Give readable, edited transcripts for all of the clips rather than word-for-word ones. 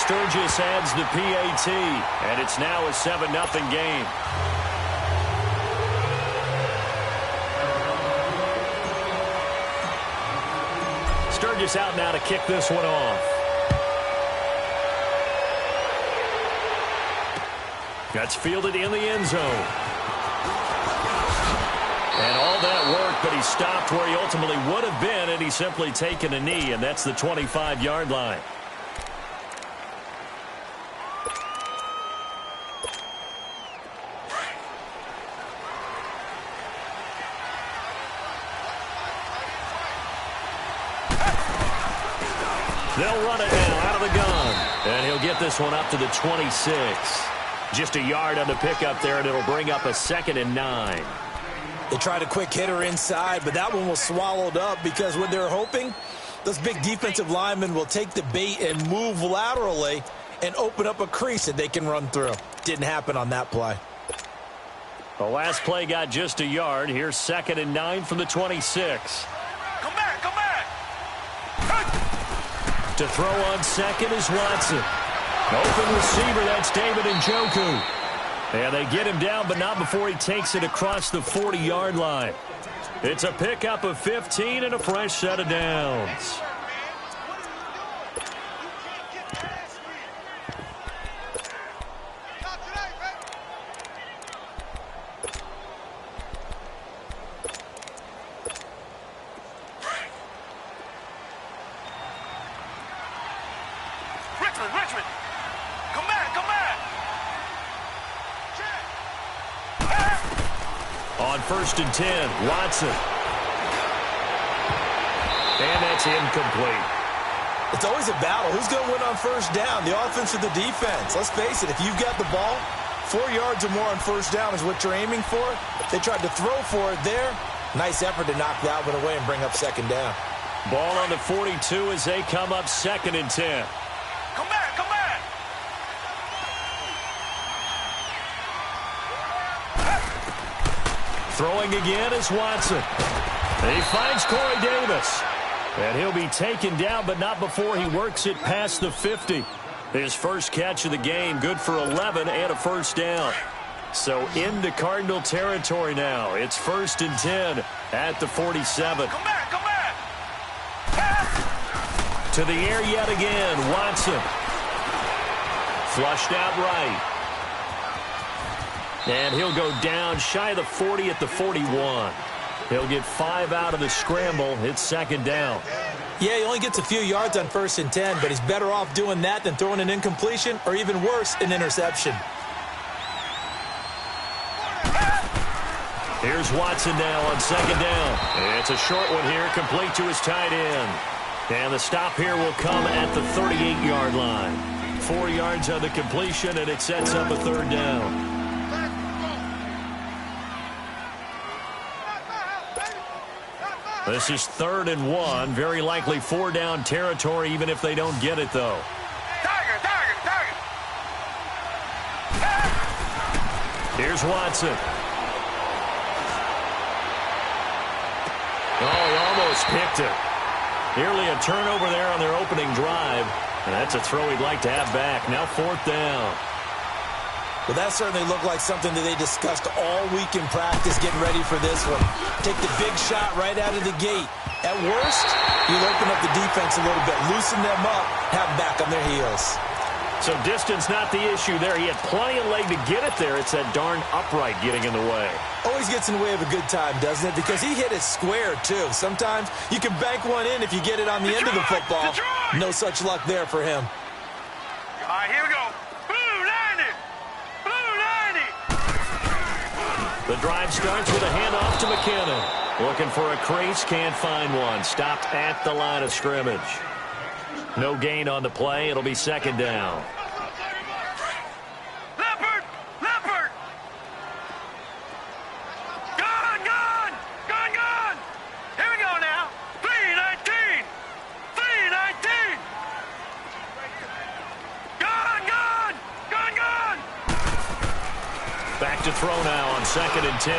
Sturgis adds the PAT, and it's now a 7-0 game. Sturgis out now to kick this one off. That's fielded in the end zone. And all that work, but he stopped where he ultimately would have been, and he's simply taken a knee, and that's the 25-yard line. They'll run it now out of the gun. And he'll get this one up to the 26. Just a yard on the pickup there, and it'll bring up a 2nd and 9. They tried a quick hitter inside, but that one was swallowed up because what they're hoping, those big defensive linemen will take the bait and move laterally and open up a crease that they can run through. Didn't happen on that play. The last play got just a yard. Here's 2nd and 9 from the 26. Come back, come back. To throw on second is Watson. Open receiver, that's David Njoku. And they get him down, but not before he takes it across the 40-yard line. It's a pickup of 15 and a fresh set of downs. Richmond. Come back, come back. On 1st and 10, Watson. And that's incomplete. It's always a battle. Who's going to win on 1st down, the offense or the defense? Let's face it, if you've got the ball, 4 yards or more on 1st down is what you're aiming for. They tried to throw for it there. Nice effort to knock that one away and bring up 2nd down. Ball on the 42 as they come up 2nd and 10. Come back, come back. Throwing again is Watson. And he finds Corey Davis. And he'll be taken down, but not before he works it past the 50. His first catch of the game, good for 11 and a 1st down. So into Cardinal territory now. It's 1st and 10 at the 47. Come back, come back. To the air yet again, Watson. Flushed out right. And he'll go down shy of the 40 at the 41. He'll get 5 out of the scramble. It's 2nd down. Yeah, he only gets a few yards on 1st and 10, but he's better off doing that than throwing an incompletion or even worse, an interception. Here's Watson now on 2nd down. It's a short one here, complete to his tight end. And the stop here will come at the 38-yard line. 4 yards on the completion, and it sets up a 3rd down. This is 3rd and 1. Very likely 4-down territory, even if they don't get it, though. Tiger. Here's Watson. Oh, he almost picked it. Nearly a turnover there on their opening drive. And that's a throw he'd like to have back. Now 4th down. Well, that certainly looked like something that they discussed all week in practice, getting ready for this one. Take the big shot right out of the gate. At worst, you'll open up the defense a little bit, loosen them up, have them back on their heels. So distance not the issue there. He had plenty of leg to get it there. It's that darn upright getting in the way. Always gets in the way of a good time, doesn't it? Because he hit it square, too. Sometimes you can bank one in if you get it on the end of the football. No such luck there for him. All right, here we go. The drive starts with a handoff to McKinnon. Looking for a crease, can't find one. Stopped at the line of scrimmage. No gain on the play. It'll be 2nd down. Leopard! Gone! Here we go now. 3-19! Gone! Back to throw now on 2nd and 10.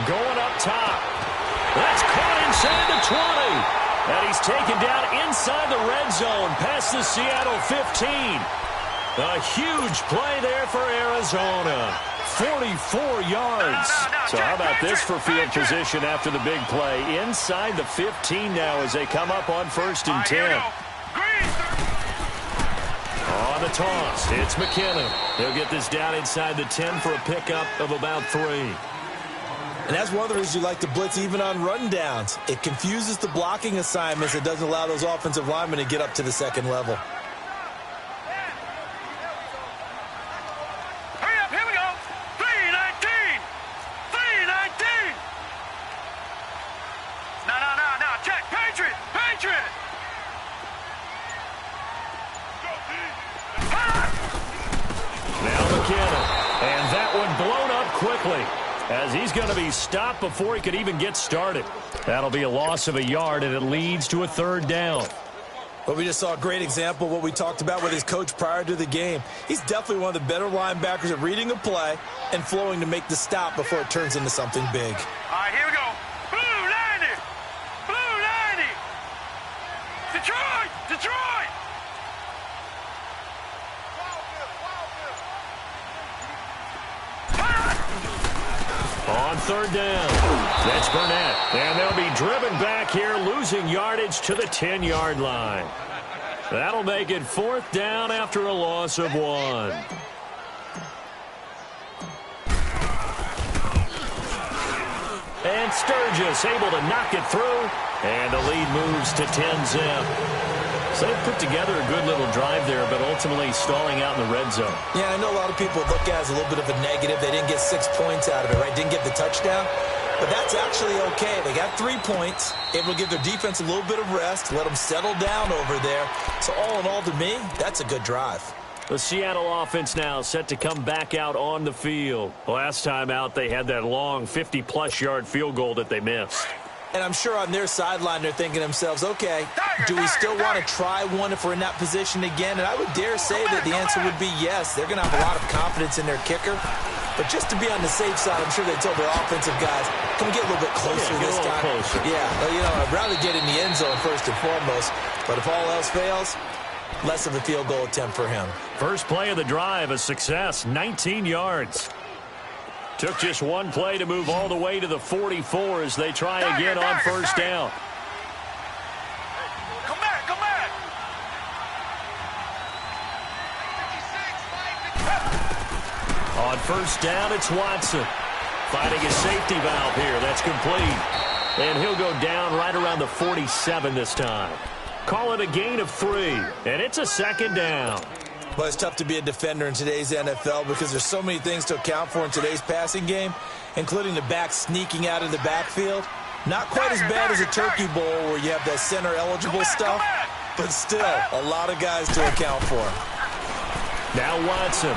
Going up top. That's caught inside the 20. And he's taken down inside the red zone past the Seattle 15. A huge play there for Arizona. 44 yards. So how about this for field position after the big play? Inside the 15 now as they come up on 1st and 10. On the toss, it's McKinnon. He'll get this down inside the 10 for a pickup of about 3. And that's one of the reasons you like to blitz even on rundowns. It confuses the blocking assignments. It doesn't allow those offensive linemen to get up to the second level. Hurry up, here we go. 319. 319. No. Check. Patriot. Now McKinnon. And that one blown up quickly, as he's going to be stopped before he could even get started. That'll be a loss of a yard, and it leads to a 3rd down. But we just saw a great example of what we talked about with his coach prior to the game. He's definitely one of the better linebackers at reading a play and flowing to make the stop before it turns into something big. All right, here we go. Blue 90. Blue 90. Detroit. On 3rd down, that's Burnett. And they'll be driven back here, losing yardage to the 10-yard line. That'll make it 4th down after a loss of 1. And Sturgis able to knock it through, and the lead moves to 10-zip. So they put together a good little drive there, but ultimately stalling out in the red zone. Yeah, I know a lot of people look at it as a little bit of a negative. They didn't get 6 points out of it, right? Didn't get the touchdown. But that's actually okay. They got 3 points, able to give their defense a little bit of rest, let them settle down over there. So all in all, to me, that's a good drive. The Seattle offense now set to come back out on the field. Last time out, they had that long 50-plus yard field goal that they missed. And I'm sure on their sideline they're thinking to themselves, okay, do we still want to try one if we're in that position again? And I would dare say that the answer would be yes. They're going to have a lot of confidence in their kicker. But just to be on the safe side, I'm sure they told their offensive guys, can we get a little bit closer this time? Closer. Yeah, well, I'd rather get in the end zone first and foremost. But if all else fails, less of a field goal attempt for him. First play of the drive, a success, 19 yards. Took just one play to move all the way to the 44 as they try again on 1st down. Come back. On 1st down, it's Watson. Finding a safety valve here. That's complete. And he'll go down right around the 47 this time. Call it a gain of 3, and it's a 2nd down. Well, it's tough to be a defender in today's NFL because there's so many things to account for in today's passing game, including the back sneaking out of the backfield. Not quite as bad as a turkey bowl where you have that center-eligible stuff, but still a lot of guys to account for. Now Watson.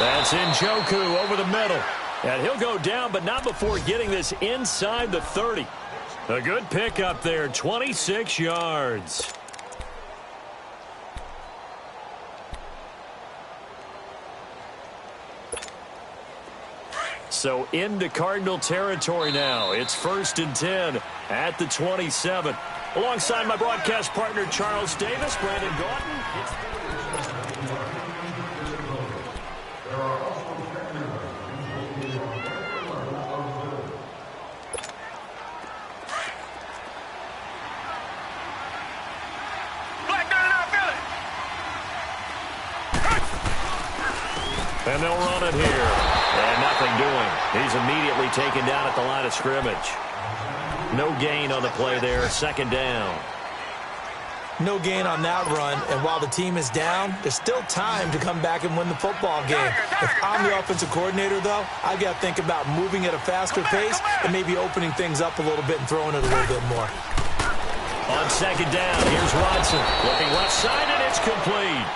That's Njoku over the middle. And he'll go down, but not before getting this inside the 30. A good pickup there, 26 yards. So into Cardinal territory now. It's 1st and 10 at the 27. Alongside my broadcast partner, Charles Davis, Brandon Gauton. And they'll run it here. And nothing doing. He's immediately taken down at the line of scrimmage. No gain on the play there. 2nd down. No gain on that run. And while the team is down, there's still time to come back and win the football game. If I'm the offensive coordinator, though, I've got to think about moving at a faster pace and maybe opening things up a little bit and throwing it a little bit more. On 2nd down, here's Watson. Looking left side, and it's complete.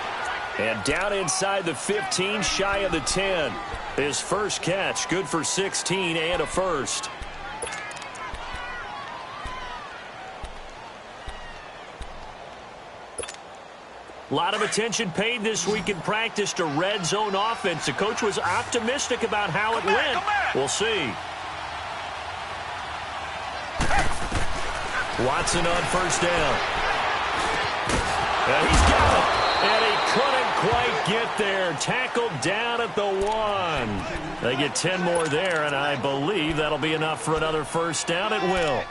And down inside the 15, shy of the 10. His first catch, good for 16 and a first. A lot of attention paid this week in practice to red zone offense. The coach was optimistic about how it went. We'll see. Watson on 1st down. And he's got it. And quite get there. Tackled down at the 1. They get 10 more there, and I believe that'll be enough for another first down. It will.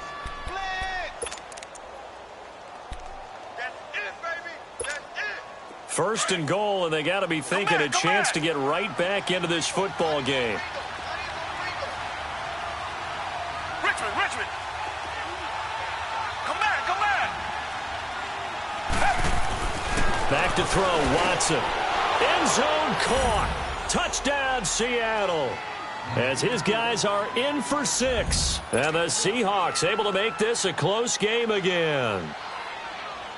First and goal, and they got to be thinking a chance to get right back into this football game. Richmond. Come back. Back to throw, Watson. End zone caught. Touchdown, Seattle. As his guys are in for 6. And the Seahawks able to make this a close game again.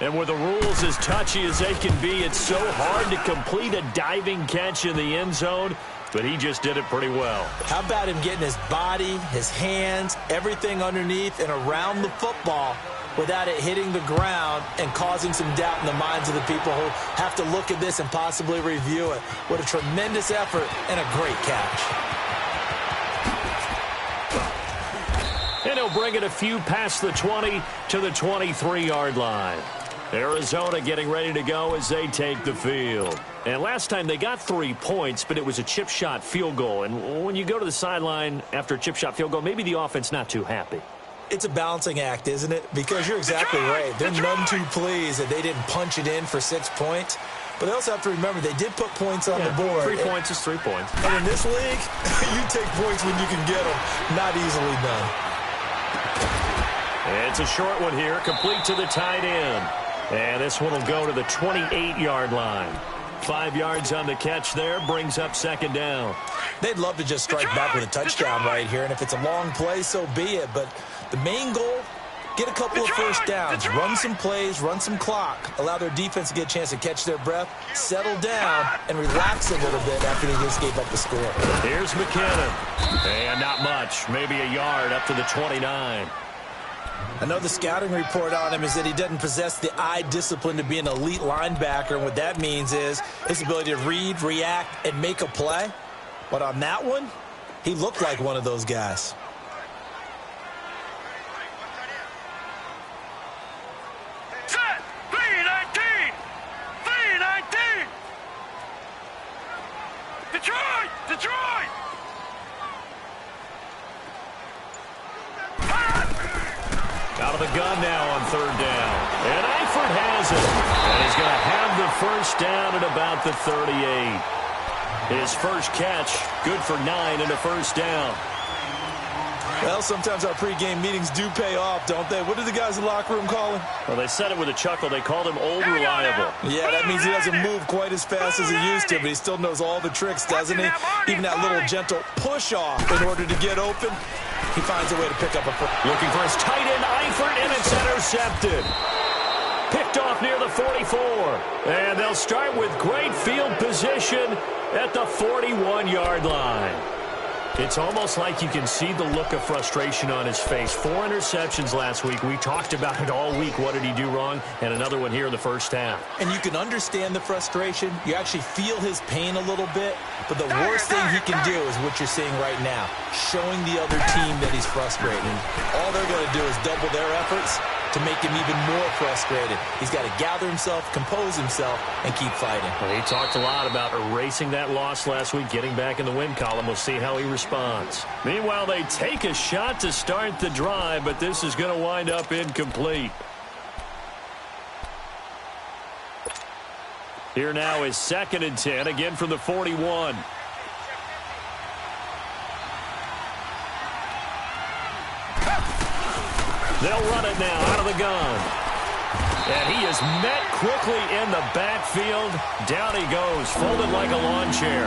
And with the rules as touchy as they can be, it's so hard to complete a diving catch in the end zone, but he just did it pretty well. How about him getting his body, his hands, everything underneath and around the football without it hitting the ground and causing some doubt in the minds of the people who have to look at this and possibly review it. What a tremendous effort and a great catch. And he'll bring it a few past the 20 to the 23-yard line. Arizona getting ready to go as they take the field. And last time they got 3 points, but it was a chip shot field goal. And when you go to the sideline after a chip shot field goal, maybe the offense not too happy. It's a balancing act, isn't it? Because you're exactly right. They're none too pleased that they didn't punch it in for 6 points. But they also have to remember they did put points on the board. 3 points is 3 points. And in this league, you take points when you can get them. Not easily done. It's a short one here, complete to the tight end. And this one will go to the 28-yard line. 5 yards on the catch there, brings up second down. They'd love to just strike back with a touchdown right here, and if it's a long play, so be it. But the main goal, get a couple of first downs, run some plays, run some clock, allow their defense to get a chance to catch their breath, settle down, and relax a little bit after they just gave up the score. Here's McKinnon. And not much, maybe a yard up to the 29. I know the scouting report on him is that he doesn't possess the eye discipline to be an elite linebacker, and what that means is his ability to read, react, and make a play. But on that one, he looked like one of those guys. Set! 3-19! 3-19! Detroit! Out of the gun now on third down. And Eifert has it. And he's going to have the first down at about the 38. His first catch, good for 9 and a first down. Well, sometimes our pregame meetings do pay off, don't they? What do the guys in the locker room call him? Well, they said it with a chuckle. They called him Old Reliable. Yeah, that means he doesn't move quite as fast as he used to, but he still knows all the tricks, doesn't he? Even that little gentle push-off in order to get open. He finds a way to pick up a first. Looking for his tight end, Eifert, and it's intercepted. Picked off near the 44. And they'll start with great field position at the 41-yard line. It's almost like you can see the look of frustration on his face. 4 interceptions last week. We talked about it all week. What did he do wrong? And another one here in the first half. And you can understand the frustration. You actually feel his pain a little bit. But the worst thing he can do is what you're seeing right now, showing the other team that he's frustrated. All they're going to do is double their efforts to make him even more frustrated. He's got to gather himself, compose himself, and keep fighting. Well, he talked a lot about erasing that loss last week, getting back in the win column. We'll see how he responds. Meanwhile, they take a shot to start the drive, but this is going to wind up incomplete. Here now is 2nd and 10, again from the 41. They'll run it now out of the gun. And he is met quickly in the backfield. Down he goes, folded like a lawn chair.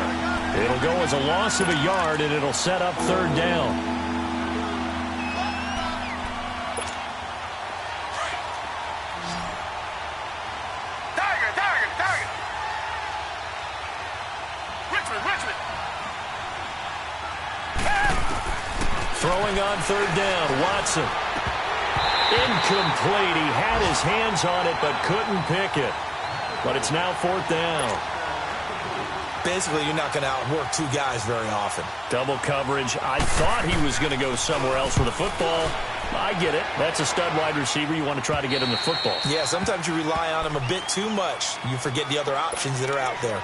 It'll go as a loss of a yard, and it'll set up third down. Target! Richmond! Throwing on third down, Watson. Incomplete. He had his hands on it but couldn't pick it. But it's now 4th down. Basically, you're not going to outwork 2 guys very often. Double coverage. I thought he was going to go somewhere else with the football. I get it. That's a stud wide receiver. You want to try to get him the football. Yeah, sometimes you rely on him a bit too much. You forget the other options that are out there.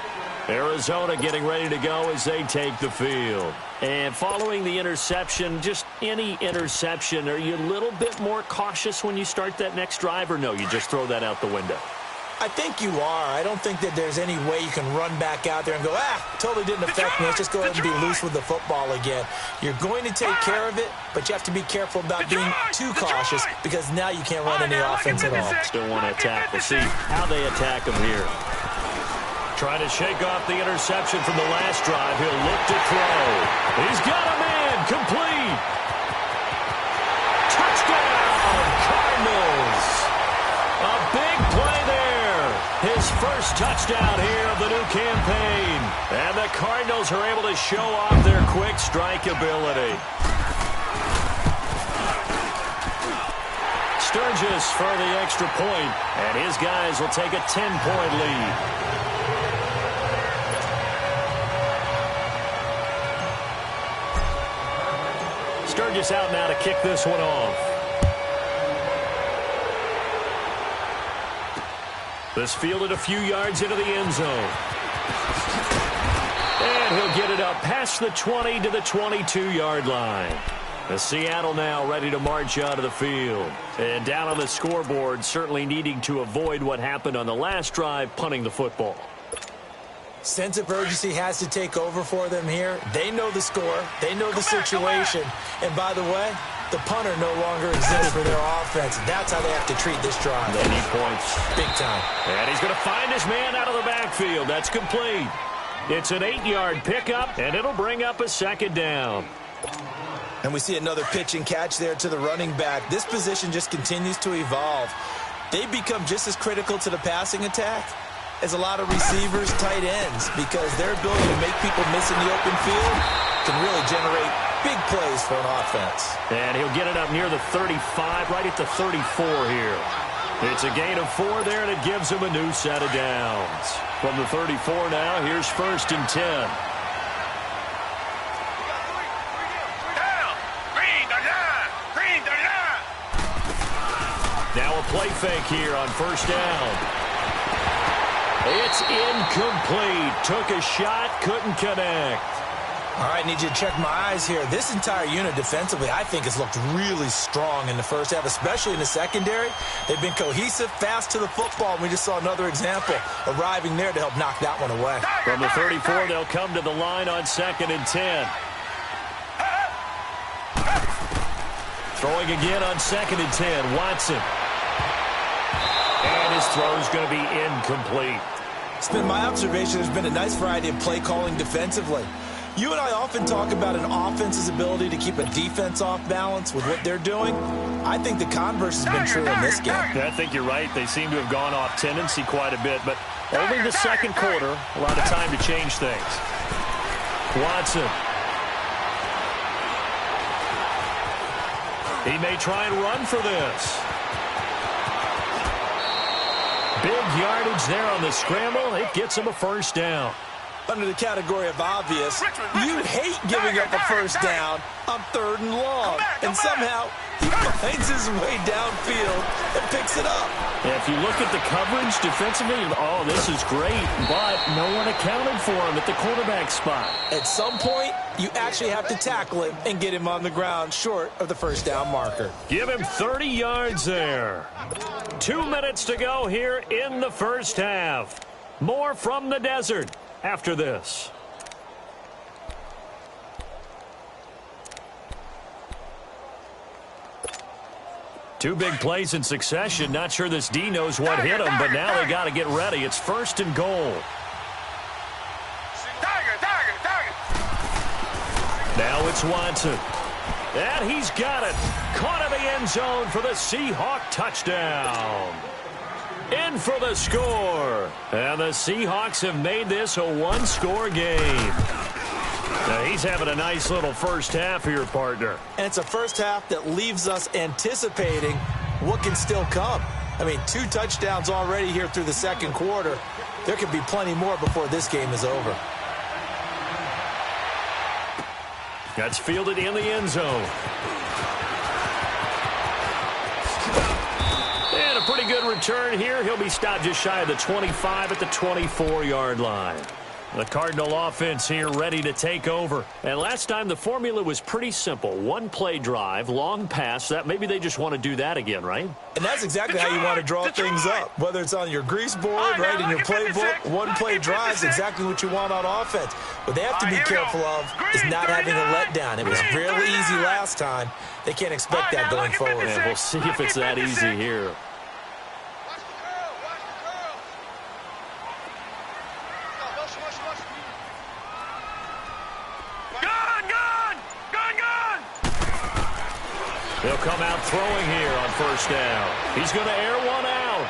Arizona getting ready to go as they take the field. And following the interception, just any interception, are you a little bit more cautious when you start that next drive, or no, you just throw that out the window? I think you are. I don't think that there's any way you can run back out there and go, totally didn't affect me. Let's just go ahead and be loose with the football again. You're going to take care of it, but you have to be careful about being too cautious because now you can't run any offense at all. Still want to attack. We'll see how they attack him here. Trying to shake off the interception from the last drive. He'll look to throw. He's got a man. Complete. Touchdown, Cardinals. A big play there. His first touchdown here of the new campaign. And the Cardinals are able to show off their quick strike ability. Sturgis for the extra point, and his guys will take a 10-point lead. Sturgis out now to kick this one off. This fielded a few yards into the end zone. And he'll get it up past the 20 to the 22-yard line. The Seattle now ready to march out of the field. And down on the scoreboard, certainly needing to avoid what happened on the last drive, punting the football. Sense of urgency has to take over for them here. They know the score. They know the situation. And by the way, the punter no longer exists for their offense. That's how they have to treat this drive. They need points. Big time. And he's going to find his man out of the backfield. That's complete. It's an 8-yard pickup, and it'll bring up a second down. And we see another pitch and catch there to the running back. This position just continues to evolve. They become just as critical to the passing attack as a lot of receivers, tight ends, because their ability to make people miss in the open field can really generate big plays for an offense. And he'll get it up near the 35, right at the 34 here. It's a gain of 4 there, and it gives him a new set of downs. From the 34 now, here's 1st and 10. Now a play fake here on 1st down. It's incomplete. Took a shot, couldn't connect. All right, need you to check my eyes here. This entire unit defensively, I think, has looked really strong in the first half, especially in the secondary. They've been cohesive, fast to the football, and we just saw another example arriving there to help knock that one away. From the 34, they'll come to the line on 2nd and 10. Throwing again on 2nd and 10, Watson. And his throw's going to be incomplete. It's been my observation there's been a nice variety of play calling defensively. You and I often talk about an offense's ability to keep a defense off balance with what they're doing. I think the converse has been true in this game. I think you're right. They seem to have gone off tendency quite a bit, but only the second quarter, a lot of time to change things. Watson. He may try and run for this. Big yardage there on the scramble. It gets him a 1st down. Under the category of obvious, you hate giving up a 1st down on 3rd and long. And somehow, he finds his way downfield and picks it up. Yeah, if you look at the coverage defensively, oh, this is great, but no one accounted for him at the quarterback spot. At some point, you actually have to tackle him and get him on the ground short of the 1st down marker. Give him 30 yards there. 2 minutes to go here in the first half. More from the desert after this. Two big plays in succession. Not sure this D knows what hit him, but now they got to get ready. It's 1st and goal. Now it's Watson. And he's got it. Caught in the end zone for the Seahawk touchdown. In for the score. And the Seahawks have made this a 1-score game. Now he's having a nice little first half here, partner. And it's a first half that leaves us anticipating what can still come. I mean, 2 touchdowns already here through the second quarter. There could be plenty more before this game is over. That's fielded in the end zone. return here. He'll be stopped just shy of the 25 at the 24-yard line. The Cardinal offense here ready to take over. And last time the formula was pretty simple. One play drive, long pass. That maybe they just want to do that again, right? And that's exactly how you want to draw things up. Whether it's on your grease board, right, in your playbook, one play drive is exactly what you want on offense. What they have to be careful of is not having a letdown. It was real easy last time. They can't expect that going forward. And we'll see if it's that easy here. He'll come out throwing here on first down. He's going to air one out.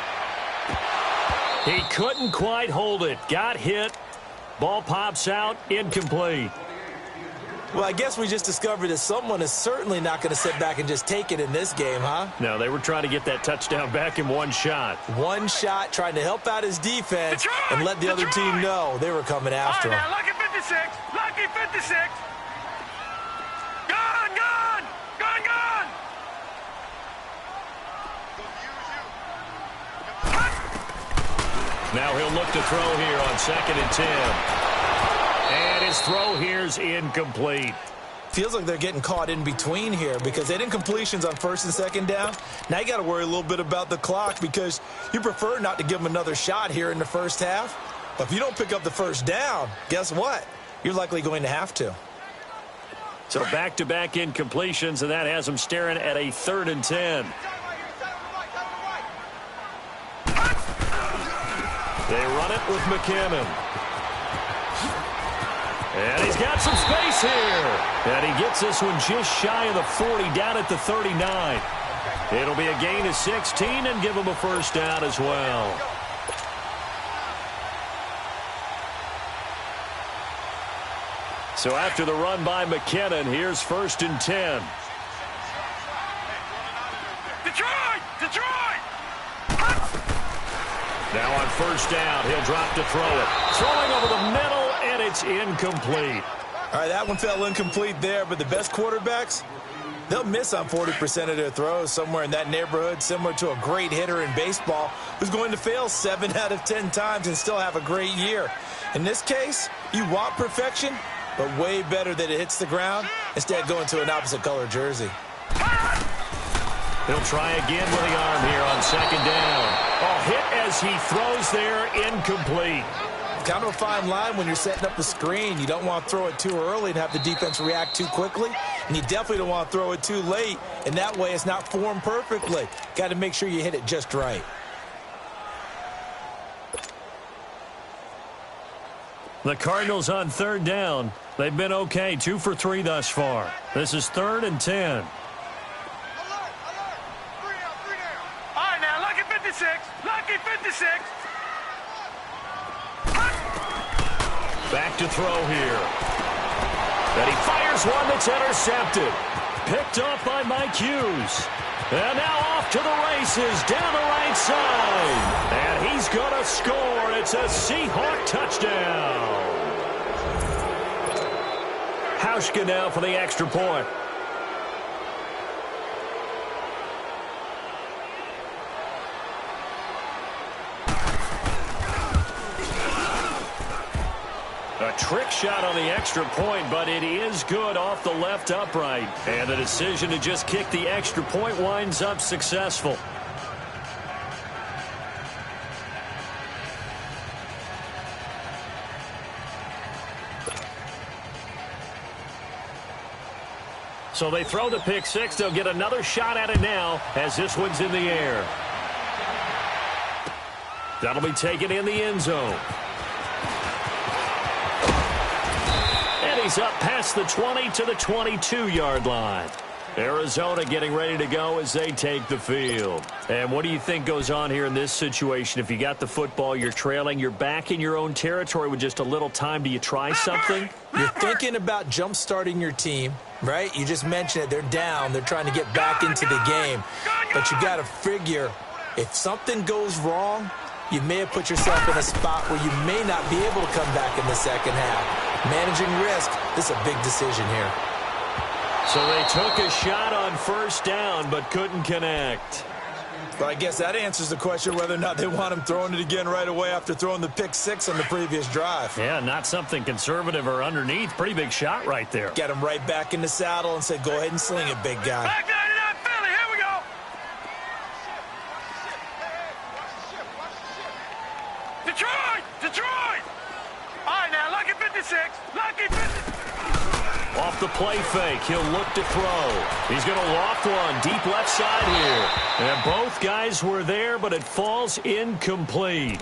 He couldn't quite hold it. Got hit. Ball pops out. Incomplete. Well, I guess we just discovered that someone is certainly not going to sit back and just take it in this game, huh? No, they were trying to get that touchdown back in one shot. One shot, trying to help out his defense and let the other team know they were coming after him. Now, lucky 56. Lucky 56. Gone, gone. Gone, gone. Now he'll look to throw here on 2nd and 10. And his throw here's incomplete. Feels like they're getting caught in between here because they didn't completions on 1st and 2nd down. Now you got to worry a little bit about the clock because you prefer not to give them another shot here in the first half. But if you don't pick up the first down, guess what? You're likely going to have to. So back-to-back incompletions, and that has them staring at a 3rd and 10. They run it with McKinnon. And he's got some space here. And he gets this one just shy of the 40, down at the 39. It'll be a gain of 16 and give him a first down as well. So after the run by McKinnon, here's 1st and 10. Detroit! Detroit! Now on first down, he'll drop to throw it. Throwing over the middle, and it's incomplete. All right, that one fell incomplete there, but the best quarterbacks, they'll miss on 40% of their throws, somewhere in that neighborhood, similar to a great hitter in baseball who's going to fail 7 out of 10 times and still have a great year. In this case, you want perfection, but way better that it hits the ground instead of going to an opposite color jersey. He'll try again with the arm here on 2nd down. Oh, hit as he throws there, incomplete. Kind of a fine line when you're setting up the screen. You don't want to throw it too early and have the defense react too quickly. And you definitely don't want to throw it too late. And that way it's not formed perfectly. Got to make sure you hit it just right. The Cardinals on 3rd down. They've been okay, 2 for 3 thus far. This is 3rd and 10. Lucky 56. Back to throw here. And he fires one that's intercepted. Picked off by Mike Hughes. And now off to the races down the right side. And he's going to score. It's a Seahawk touchdown. Hauschka now for the extra point. A trick shot on the extra point, but it is good off the left upright. And the decision to just kick the extra point winds up successful. So they throw the pick six. They'll get another shot at it now as this one's in the air. That'll be taken in the end zone. And he's up past the 20 to the 22-yard line. Arizona getting ready to go as they take the field. And what do you think goes on here in this situation? If you got the football, you're trailing, you're back in your own territory with just a little time. Do you try something? You're thinking about jump-starting your team, right? You just mentioned it. They're down. They're trying to get back into the game. But you got to figure, if something goes wrong, you may have put yourself in a spot where you may not be able to come back in the second half. Managing risk, this is a big decision here. So they took a shot on first down but couldn't connect. But I guess that answers the question whether or not they want him throwing it again right away after throwing the pick six on the previous drive. Yeah, not something conservative or underneath. Pretty big shot right there. Get him right back in the saddle and say, go ahead and sling it, big guy. Back 99 Philly, here we go. Detroit! Detroit! All right, now, lucky 56. Lucky 56. Off the play fake, he'll look to throw. He's going to loft one deep left side here. And both guys were there, but it falls incomplete.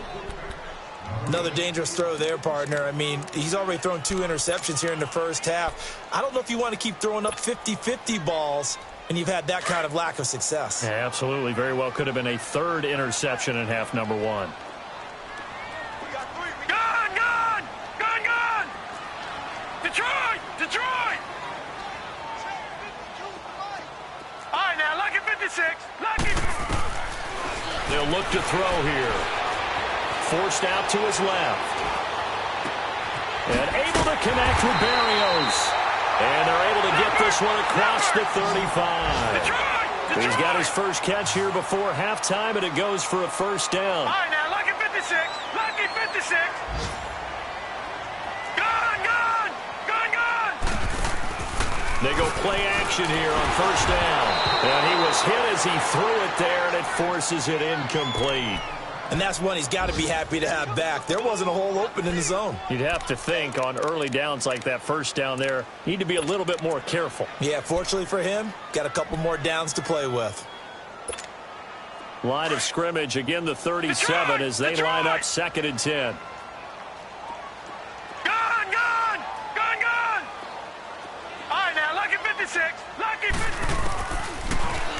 Another dangerous throw there, partner. I mean, he's already thrown 2 interceptions here in the first half. I don't know if you want to keep throwing up 50-50 balls, and you've had that kind of lack of success. Yeah, absolutely. Very well could have been a 3rd interception in half number 1. Detroit! Detroit! All right, now, lucky 56. Lucky. They'll look to throw here. Forced out to his left. And able to connect with Berrios. And they're able to get this one across the 35. Detroit! He's got his first catch here before halftime, and it goes for a first down. All right, now, lucky 56. Lucky 56. They go play action here on first down. And he was hit as he threw it there, and it forces it incomplete. And that's one he's got to be happy to have back. There wasn't a hole open in the zone. You'd have to think on early downs like that first down there, need to be a little bit more careful. Yeah, fortunately for him, got a couple more downs to play with. Line of scrimmage, again the 37 as they line up 2nd and 10.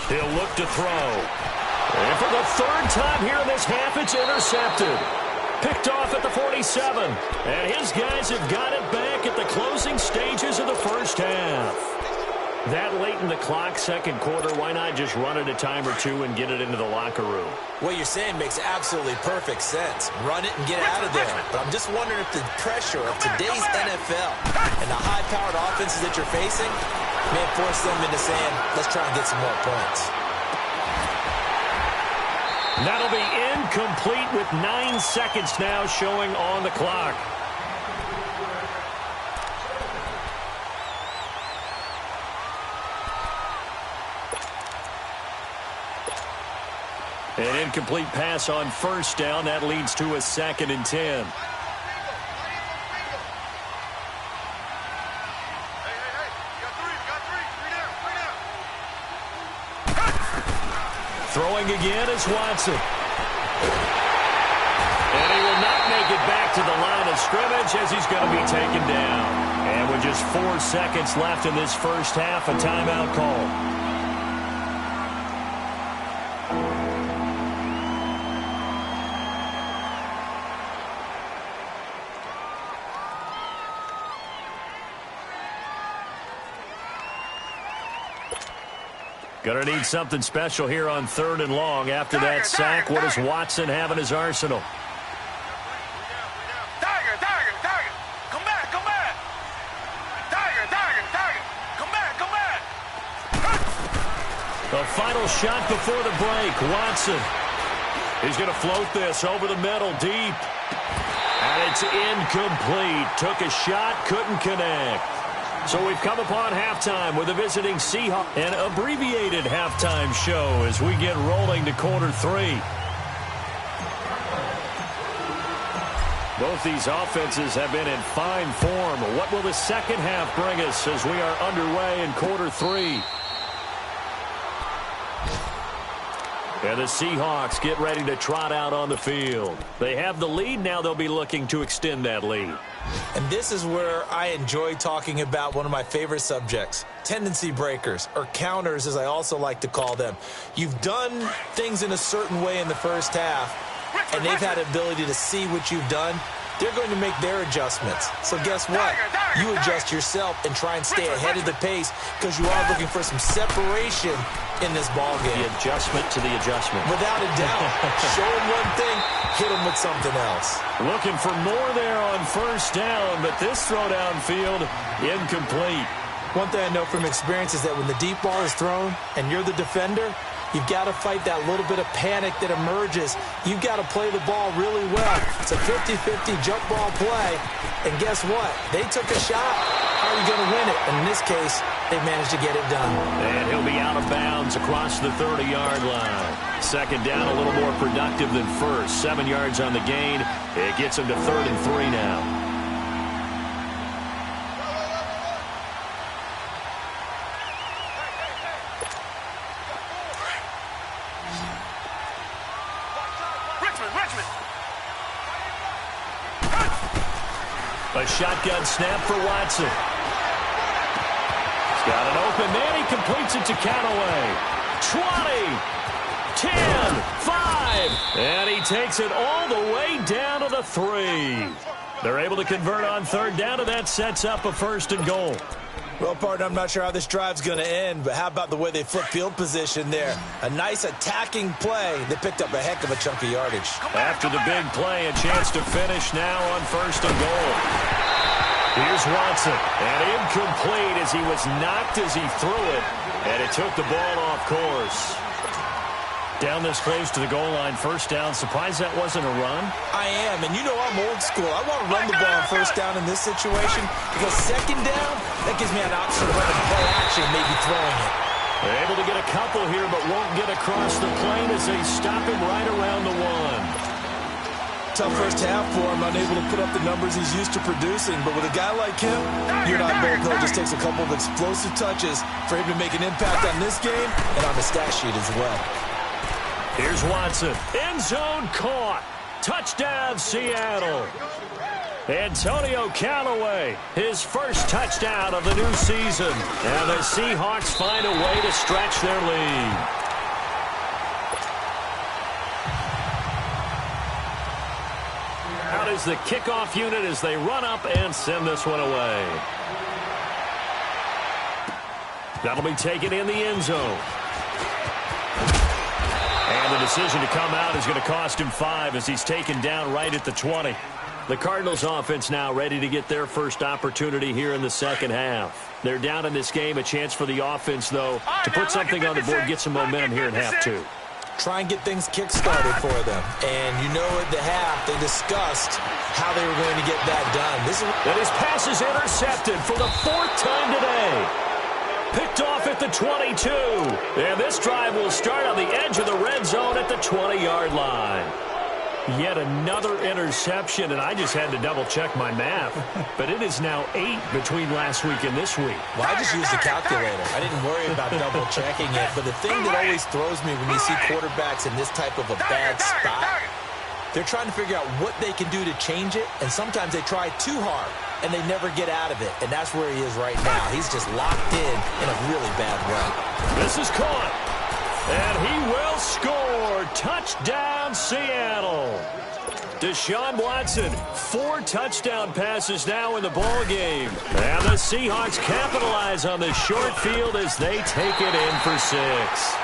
He'll look to throw. And for the 3rd time here in this half, it's intercepted. Picked off at the 47. And his guys have got it back at the closing stages of the first half. That late in the clock, 2nd quarter, why not just run it a time or 2 and get it into the locker room? What you're saying makes absolutely perfect sense. Run it and get out of there. But I'm just wondering if the pressure of today's NFL and the high-powered offenses that you're facing may force them into saying, let's try and get some more points. That'll be incomplete with 9 seconds now showing on the clock. An incomplete pass on first down. That leads to a 2nd and 10. Throwing again is Watson. And he will not make it back to the line of scrimmage as he's going to be taken down. And with just 4 seconds left in this first half, a timeout call. Going to need something special here on 3rd and long. After that sack, what does Watson have in his arsenal? Tiger, come back, come back. Tiger, come back, come back. The final shot before the break, Watson. He's going to float this over the middle, deep. And it's incomplete. Took a shot, couldn't connect. So we've come upon halftime with the visiting Seahawks. An abbreviated halftime show as we get rolling to quarter 3. Both these offenses have been in fine form. What will the second half bring us as we are underway in quarter 3? And the Seahawks get ready to trot out on the field. They have the lead. Now they'll be looking to extend that lead. And this is where I enjoy talking about one of my favorite subjects, tendency breakers, or counters as I also like to call them. You've done things in a certain way in the first half, and they've had the ability to see what you've done. They're going to make their adjustments. So guess what? You adjust yourself and try and stay ahead of the pace because you are looking for some separation in this ball game. The adjustment to the adjustment. Without a doubt. Show them one thing, hit them with something else. Looking for more there on first down, but this throw downfield, incomplete. One thing I know from experience is that when the deep ball is thrown and you're the defender, You've got to fight that little bit of panic that emerges. You've got to play the ball really well. It's a 50-50 jump ball play. And guess what? They took a shot. How are you going to win it? And in this case, they managed to get it done. And he'll be out of bounds across the 30-yard line. Second down, a little more productive than first. 7 yards on the gain. It gets him to 3rd and 3 now. A shotgun snap for Watson. He's got an open man. He completes it to Callaway. 20, 10, 5. And he takes it all the way down to the 3. They're able to convert on 3rd down, and that sets up a 1st and goal. Well, partner, I'm not sure how this drive's going to end, but how about the way they flip field position there? A nice attacking play. They picked up a heck of a chunk of yardage. After the big play, a chance to finish now on 1st and goal. Here's Watson, and incomplete as he was knocked as he threw it, and it took the ball off course. Down this close to the goal line, 1st down. Surprised that wasn't a run? I am, and you know I'm old school. I want to run the ball on 1st down in this situation because 2nd down, that gives me an option to run and play action, maybe throwing it. They're able to get a couple here, but won't get across the plane as they stop him right around the 1. Tough first half for him, unable to put up the numbers he's used to producing. But with a guy like him, you and I both know it just takes a couple of explosive touches for him to make an impact on this game and on the stat sheet as well. Here's Watson. End zone caught. Touchdown, Seattle. Antonio Callaway, his first touchdown of the new season. And the Seahawks find a way to stretch their lead. Out is the kickoff unit as they run up and send this one away. That'll be taken in the end zone. And the decision to come out is going to cost him 5 as he's taken down right at the 20. The Cardinals offense now ready to get their first opportunity here in the second half. They're down in this game. A chance for the offense, though, to put something on the board, get some momentum here in half 2. Try and get things kick-started for them. And you know at the half, they discussed how they were going to get that done. And his pass is intercepted for the 4th time today. Picked off at the 22. And this drive will start on the edge of the red zone at the 20-yard line. Yet another interception, and I just had to double-check my math. But it is now 8 between last week and this week. Well, I just used the calculator. I didn't worry about double-checking it. But the thing that always throws me when you see quarterbacks in this type of a bad spot, they're trying to figure out what they can do to change it, and sometimes they try too hard, and they never get out of it. And that's where he is right now. He's just locked in a really bad way. This is caught. And he will score. Touchdown, Seattle. Deshaun Watson, 4 touchdown passes now in the ball game. And the Seahawks capitalize on the short field as they take it in for 6.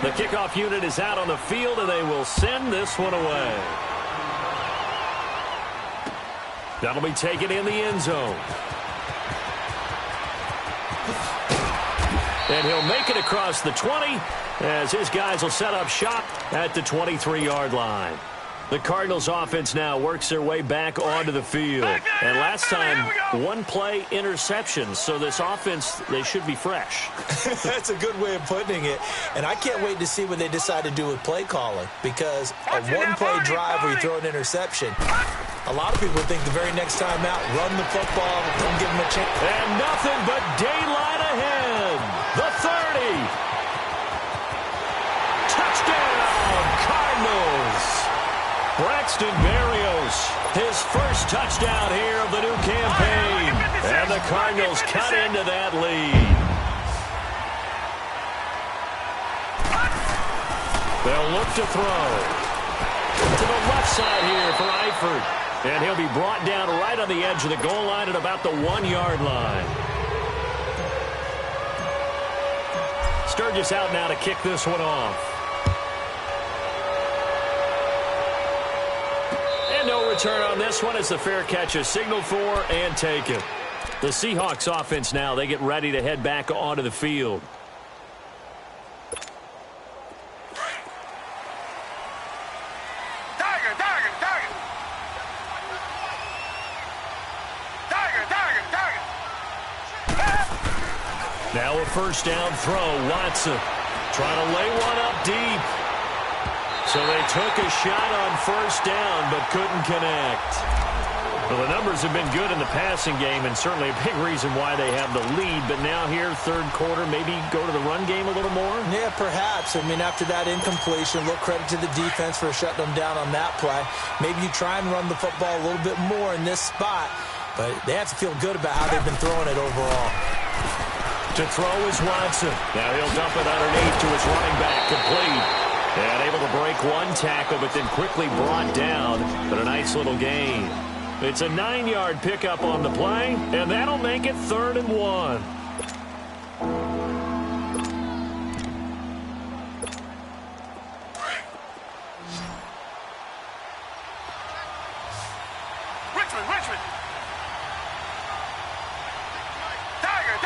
The kickoff unit is out on the field, and they will send this one away. That'll be taken in the end zone. And he'll make it across the 20 as his guys will set up shop at the 23-yard line. The Cardinals offense now works their way back onto the field. And last time, 1-play interception. So this offense, they should be fresh. That's a good way of putting it. And I can't wait to see what they decide to do with play calling. Because a 1-play drive where you throw an interception, a lot of people think the very next time out, run the football, don't give them a chance. And nothing but daylight ahead. The 30. Touchdown, Cardinals. Braxton Berrios, his first touchdown here of the new campaign. And the Cardinals cut into that lead. They'll look to throw. To the left side here for Eifert. And he'll be brought down right on the edge of the goal line at about the 1-yard line. Sturgis out now to kick this one off. And no return on this one as the fair catch is signaled for and taken. The Seahawks offense now, they get ready to head back onto the field. Now a first down throw. Watson trying to lay one up deep. So they took a shot on first down but couldn't connect. Well, the numbers have been good in the passing game and certainly a big reason why they have the lead. But now here, third quarter, maybe go to the run game a little more? Yeah, perhaps. I mean, after that incompletion, a little credit to the defense for shutting them down on that play. Maybe you try and run the football a little bit more in this spot. But they have to feel good about how they've been throwing it overall. To throw is Watson. Now he'll dump it underneath to his running back, complete. And able to break one tackle, but then quickly brought down. But a nice little gain. It's a 9-yard pickup on the play, and that'll make it 3rd and 1. Richmond. Richmond. Tiger.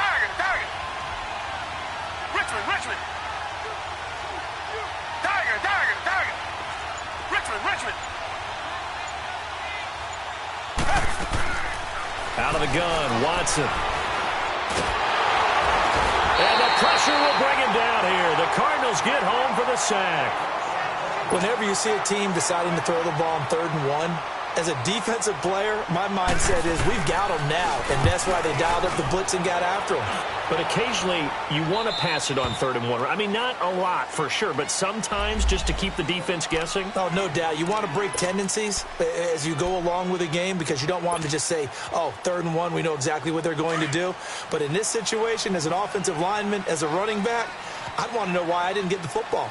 Richmond. Out of the gun, Watson. And the pressure will bring him down here. The Cardinals get home for the sack. Whenever you see a team deciding to throw the ball on 3rd and 1, as a defensive player, my mindset is we've got them now, and that's why they dialed up the blitz and got after them. But occasionally, you want to pass it on 3rd and 1. I mean, not a lot for sure, but sometimes just to keep the defense guessing. Oh, no doubt. You want to break tendencies as you go along with a game because you don't want them to just say, oh, 3rd and 1, we know exactly what they're going to do. But in this situation, as an offensive lineman, as a running back, I'd want to know why I didn't get the football.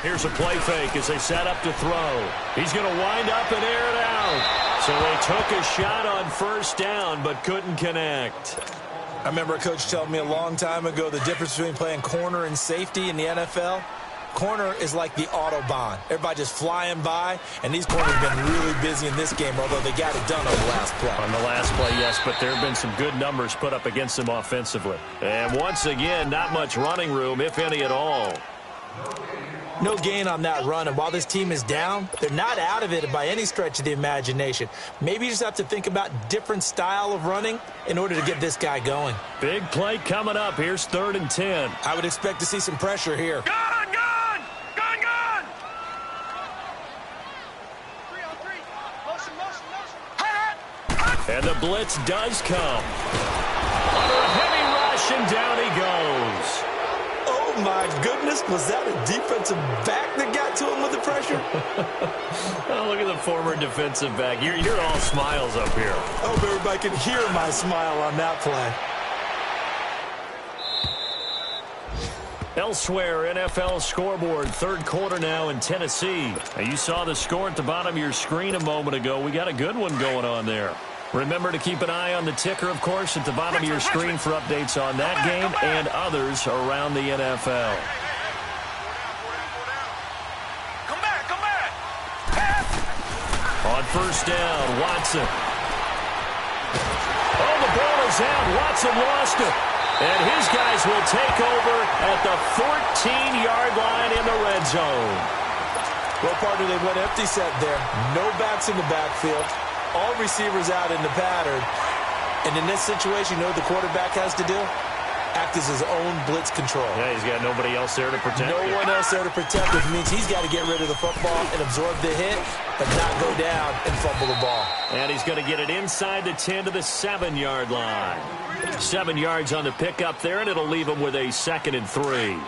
Here's a play fake as they set up to throw. He's going to wind up and air it out. So they took a shot on first down but couldn't connect. I remember a coach telling me a long time ago the difference between playing corner and safety in the NFL. Corner is like the Autobahn. Everybody just flying by, and these corners have been really busy in this game, although they got it done on the last play. On the last play, yes, but there have been some good numbers put up against them offensively. And once again, not much running room, if any at all. No gain on that run, and while this team is down, they're not out of it by any stretch of the imagination. Maybe you just have to think about different style of running in order to get this guy going. Big play coming up. Here's 3rd and 10. I would expect to see some pressure here. Gun! 3 on 3. Motion. And the blitz does come. Under a heavy rush, and down he goes. Oh, my goodness. Was that a defensive back that got to him with the pressure? Oh, look at the former defensive back. You're all smiles up here. I hope everybody can hear my smile on that play. Elsewhere, NFL scoreboard, 3rd quarter now in Tennessee. Now, you saw the score at the bottom of your screen a moment ago. We got a good one going on there. Remember to keep an eye on the ticker, of course, at the bottom of your screen for updates on that game and others around the NFL. Come back. On first down, Watson. Oh, the ball is out. Watson lost it. And his guys will take over at the 14-yard line in the red zone. Well, partner, they went empty set there. No backs in the backfield. All receivers out in the pattern. And in this situation, you know what the quarterback has to do? Act as his own blitz control. Yeah, he's got nobody else there to protect No him. one else there to protect, which means he's got to get rid of the football and absorb the hit, but not go down and fumble the ball. And he's going to get it inside the 10 to the 7-yard line. 7 yards on the pickup there, and it'll leave him with a 2nd and 3.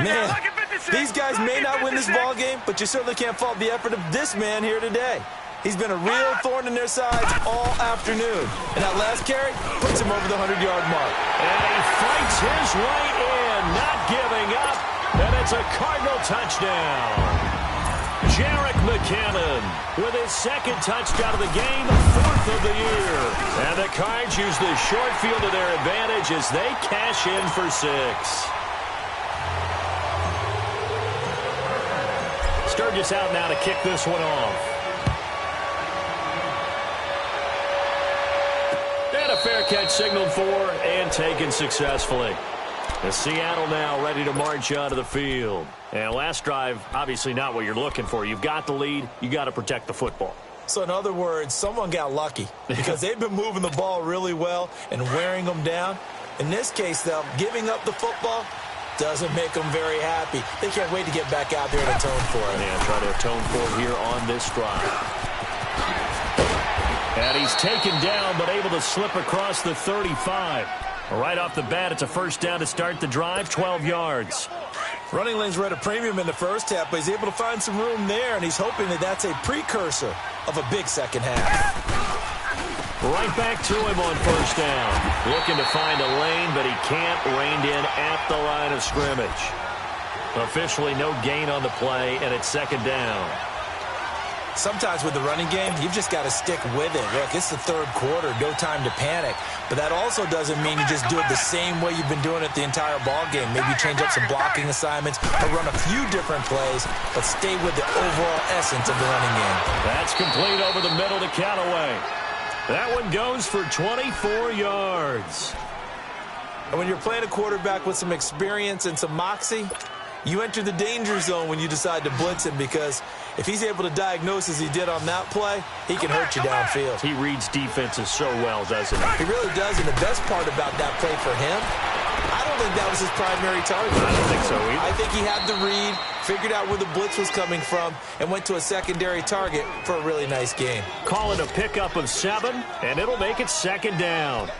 Man, these guys may not win this ball game, but you certainly can't fault the effort of this man here today. He's been a real thorn in their sides all afternoon. And that last carry puts him over the 100-yard mark. And he fights his way in, not giving up. And it's a Cardinal touchdown. Jerick McKinnon with his 2nd touchdown of the game, 4th of the year. And the Cards use the short field to their advantage as they cash in for 6. Sturgis out now to kick this one off. And a fair catch signaled for and taken successfully. The Seattle now ready to march onto the field. And last drive, obviously not what you're looking for. You've got the lead. You got to protect the football. So in other words, someone got lucky because they've been moving the ball really well and wearing them down. In this case, though, giving up the football doesn't make them very happy. They can't wait to get back out there and atone for it. Yeah, try to atone for it here on this drive. And he's taken down but able to slip across the 35. Right off the bat, it's a first down to start the drive, 12 yards. Running lanes were at a premium in the first half, but he's able to find some room there, and he's hoping that that's a precursor of a big second half. Right back to him on first down. Looking to find a lane, but he can't. Reined in at the line of scrimmage. Officially no gain on the play, and it's second down. Sometimes with the running game, you've just got to stick with it. Look, it's the third quarter, no time to panic. But that also doesn't mean you just do it the same way you've been doing it the entire ball game. Maybe change up some blocking assignments or run a few different plays, but stay with the overall essence of the running game. That's complete over the middle to Callaway. That one goes for 24 yards. And when you're playing a quarterback with some experience and some moxie, you enter the danger zone when you decide to blitz him, because if he's able to diagnose as he did on that play, he can hurt you downfield. He reads defenses so well, doesn't he? He really does, and the best part about that play for him, I don't think that was his primary target. I don't think so either. I think he had the read, figured out where the blitz was coming from, and went to a secondary target for a really nice game. Call it a pickup of 7, and it'll make it second down.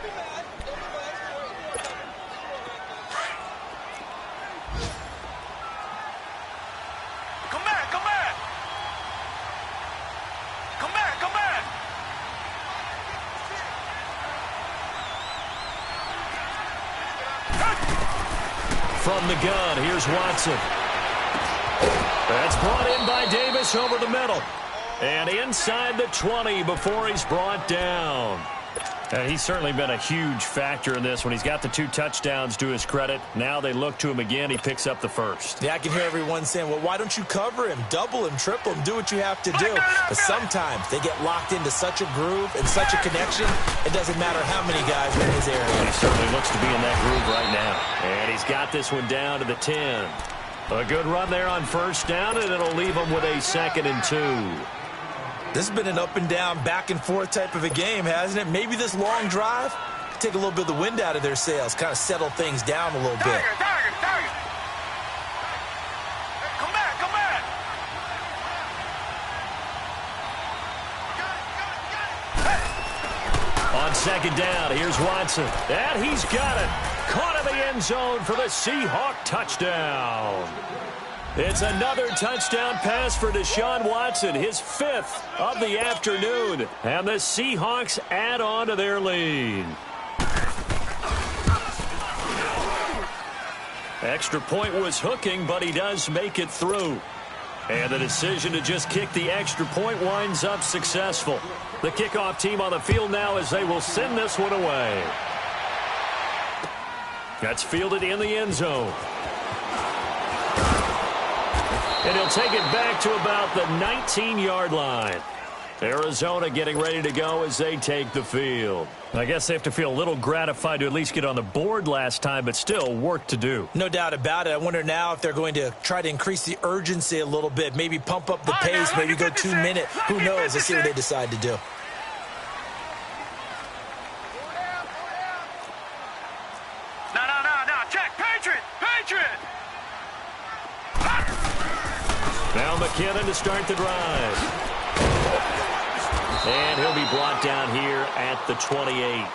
From the gun, here's Watson. That's brought in by Davis over the middle. And inside the 20 before he's brought down. He's certainly been a huge factor in this when he's got the 2 touchdowns to his credit. Now they look to him again. He picks up the first. Yeah, I can hear everyone saying, well, why don't you cover him, double him, triple him, do what you have to do. But sometimes they get locked into such a groove and such a connection, it doesn't matter how many guys are in his area. He certainly looks to be in that groove right now. And he's got this one down to the 10. A good run there on first down, and it'll leave him with a 2nd and 2. This has been an up and down, back and forth type of a game, hasn't it? Maybe this long drive take a little bit of the wind out of their sails, kind of settle things down a little bit. Target. Come back. On second down, here's Watson. And he's got it. Caught in the end zone for the Seahawk touchdown. It's another touchdown pass for Deshaun Watson, his 5th of the afternoon. And the Seahawks add on to their lead. Extra point was hooking, but he does make it through. And the decision to just kick the extra point winds up successful. The kickoff team on the field now as they will send this one away. That's fielded in the end zone. And he'll take it back to about the 19-yard line. Arizona getting ready to go as they take the field. I guess they have to feel a little gratified to at least get on the board last time, but still work to do. No doubt about it. I wonder now if they're going to try to increase the urgency a little bit, maybe pump up the pace, maybe go 2 minute. Who knows? Let's see what they decide to do. No. Check. Patriot. Now McKinnon to start the drive. And he'll be brought down here at the 28.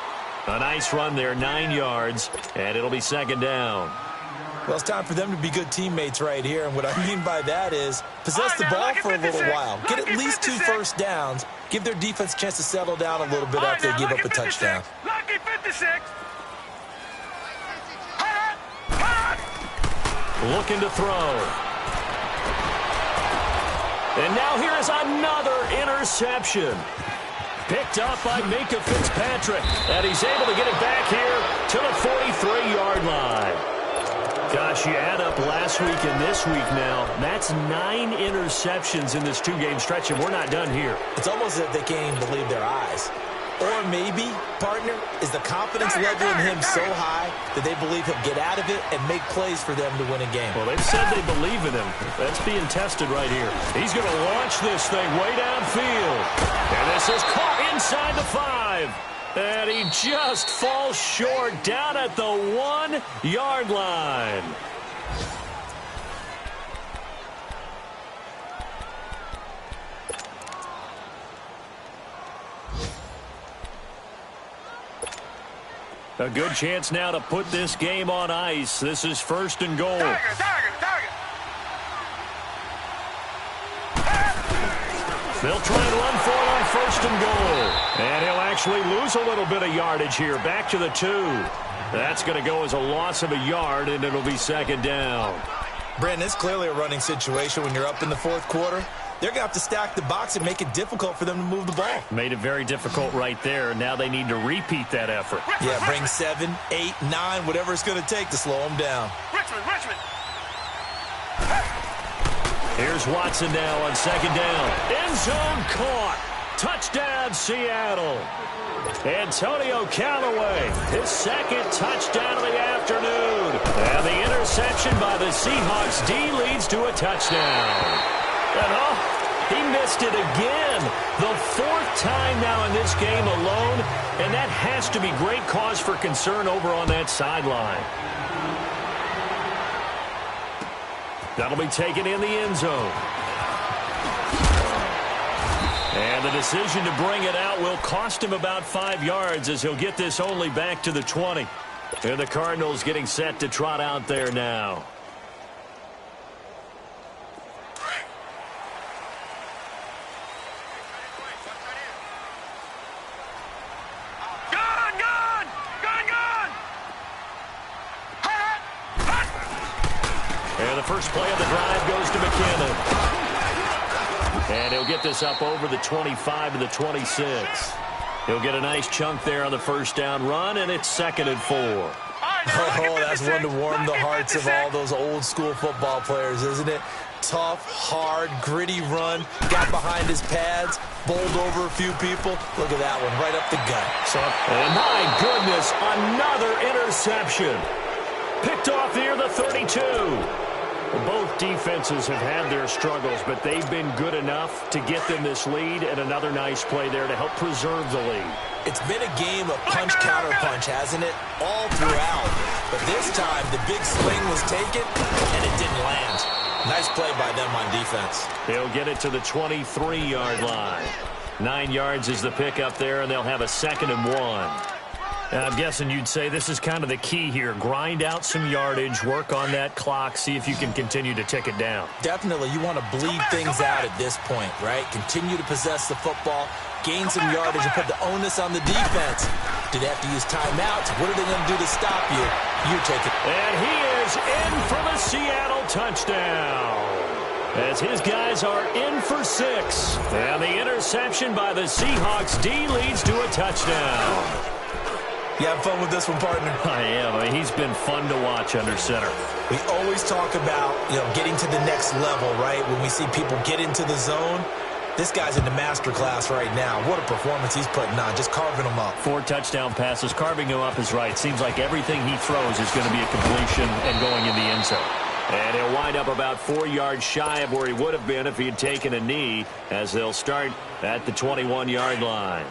A nice run there, 9 yards, and it'll be second down. Well, it's time for them to be good teammates right here, and what I mean by that is possess the ball for a little while. Get at least 2 first downs. Give their defense a chance to settle down a little bit after they give up a touchdown. Lucky 56. Looking to throw. And now here is another interception. Picked up by Minka Fitzpatrick. And he's able to get it back here to the 43-yard line. Gosh, you add up last week and this week now. That's 9 interceptions in this 2-game stretch, and we're not done here. It's almost as if they can't even believe their eyes. Or maybe, partner, is the confidence level in him so high that they believe he'll get out of it and make plays for them to win a game. Well, they've said they believe in him. That's being tested right here. He's going to launch this thing way downfield. And this is caught inside the 5. And he just falls short down at the 1-yard line. A good chance now to put this game on ice. This is 1st and goal. Target. They'll try and run for it on 1st and goal. And he'll actually lose a little bit of yardage here. Back to the 2. That's going to go as a loss of a yard, and it'll be 2nd down. Brandon, it's clearly a running situation when you're up in the 4th quarter. They're going to have to stack the box and make it difficult for them to move the ball. Made it very difficult right there. Now they need to repeat that effort. Yeah, bring 7, 8, 9, whatever it's going to take to slow them down. Richmond. Here's Watson now on 2nd down. End zone caught. Touchdown, Seattle. Antonio Callaway, his 2nd touchdown of the afternoon. And the interception by the Seahawks D leads to a touchdown. And he missed it again. The 4th time now in this game alone, and that has to be great cause for concern over on that sideline. That'll be taken in the end zone. And the decision to bring it out will cost him about 5 yards as he'll get this only back to the 20. And the Cardinals getting set to trot out there now. And the first play of the drive goes to McKinnon. And he'll get this up over the 25 to the 26. He'll get a nice chunk there on the 1st down run, and it's 2nd and 4. Oh, that's one to warm the hearts of all those old-school football players, isn't it? Tough, hard, gritty run, got behind his pads, bowled over a few people. Look at that one, right up the gut. And my goodness, another interception. Picked off near the 32. Both defenses have had their struggles, but they've been good enough to get them this lead, and another nice play there to help preserve the lead. It's been a game of punch-counter-punch, hasn't it? All throughout. But this time, the big swing was taken, and it didn't land. Nice play by them on defense. They'll get it to the 23-yard line. 9 yards is the pickup there, and they'll have a 2nd and 1. I'm guessing you'd say this is kind of the key here. Grind out some yardage, work on that clock, see if you can continue to tick it down. Definitely. You want to bleed things out at this point, right? Continue to possess the football, gain some yardage, and put the onus on the defense. Do they have to use timeouts? What are they going to do to stop you? You take it. And he is in for the Seattle touchdown, as his guys are in for 6. And the interception by the Seahawks D leads to a touchdown. You having fun with this one, partner? I am. I mean, he's been fun to watch under center. We always talk about, getting to the next level, right? When we see people get into the zone, this guy's in the master class right now. What a performance he's putting on, just carving them up. 4 touchdown passes. Carving him up is right. Seems like everything he throws is going to be a completion and going in the end zone. And he'll wind up about 4 yards shy of where he would have been if he had taken a knee, as they'll start at the 21-yard line.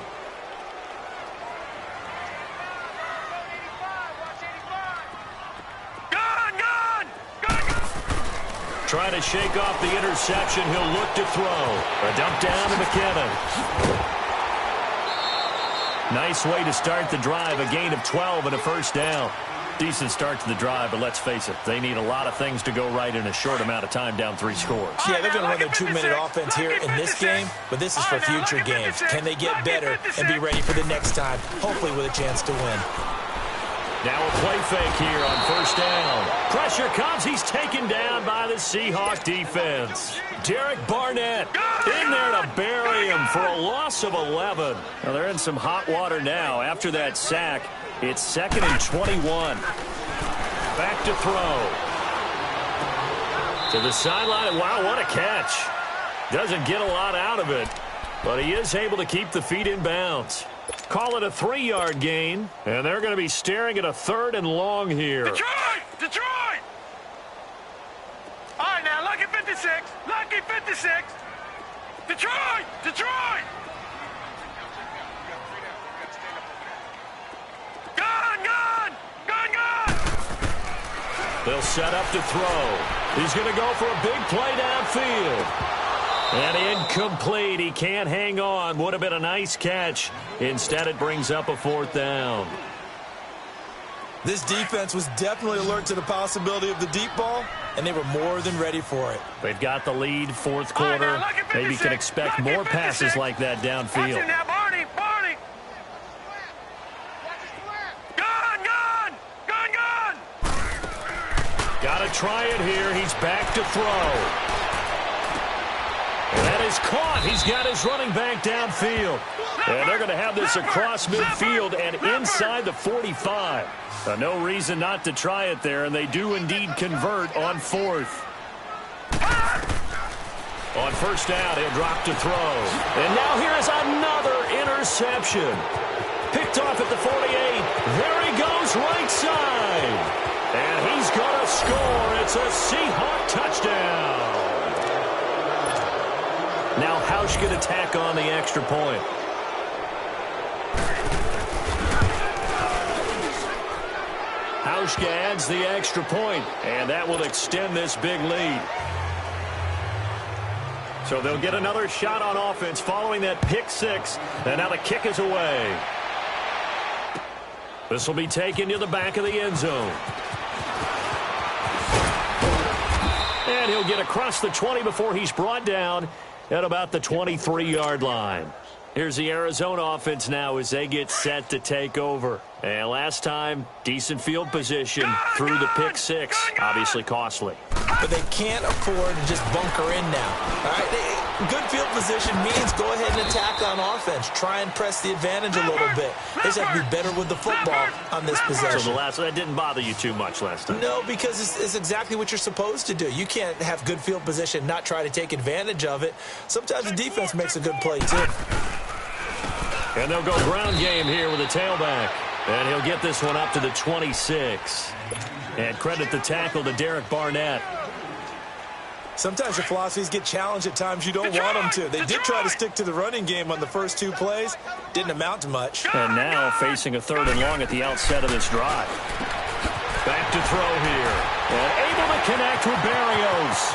Trying to shake off the interception. He'll look to throw. A dump down to McKinnon. Nice way to start the drive. A gain of 12 and a 1st down. Decent start to the drive, but let's face it, they need a lot of things to go right in a short amount of time, down 3 scores. Yeah, they're going to run their 2-minute offense here in this game, but this is for future games. Can they get better and be ready for the next time, hopefully with a chance to win? Now a play fake here on 1st down. Pressure comes. He's taken down by the Seahawk defense. Derek Barnett in there to bury him for a loss of 11. Now they're in some hot water now. After that sack, it's 2nd and 21. Back to throw. To the sideline. Wow, what a catch. Doesn't get a lot out of it, but he is able to keep the feet in bounds. Call it a 3-yard gain, and they're going to be staring at a 3rd and long here. Detroit! Detroit! All right, now, lucky 56. Lucky 56. Detroit! Detroit! Gun! Gun! Gun! Gun! They'll set up to throw. He's going to go for a big play downfield. And incomplete. He can't hang on. Would have been a nice catch. Instead, it brings up a 4th down. This defense was definitely alert to the possibility of the deep ball, and they were more than ready for it. They've got the lead, 4th quarter. Maybe can expect more passes like that downfield. Watch it now, Barney! Barney! Gun! Gun! Gun! Gun! Got to try it here. He's back to throw. That is caught. He's got his running back downfield. And they're going to have this across midfield and inside the 45. No reason not to try it there, and they do indeed convert on 4th. On 1st down, he'll drop to throw. And now here is another interception. Picked off at the 48. There he goes, right side. And he's going to score. It's a Seahawk touchdown. Now Hausch going to tack on the extra point. Hausch adds the extra point, and that will extend this big lead. So they'll get another shot on offense following that pick 6, and now the kick is away. This will be taken to the back of the end zone. And he'll get across the 20 before he's brought down at about the 23-yard line. Here's the Arizona offense now as they get set to take over. And last time, decent field position through the pick 6. Obviously costly. But they can't afford to just bunker in now. All right, good field position means go ahead and attack on offense. Try and press the advantage a little bit. They just have to be better with the football on this possession. So that didn't bother you too much last time? No, because it's exactly what you're supposed to do. You can't have good field position and not try to take advantage of it. Sometimes the defense makes a good play, too. And they'll go ground game here with a tailback. And he'll get this one up to the 26. And credit the tackle to Derek Barnett. Sometimes your philosophies get challenged at times you don't want them to. They did try to stick to the running game on the first 2 plays. Didn't amount to much. And now facing a 3rd and long at the outset of this drive. Back to throw here. And able to connect with Berrios.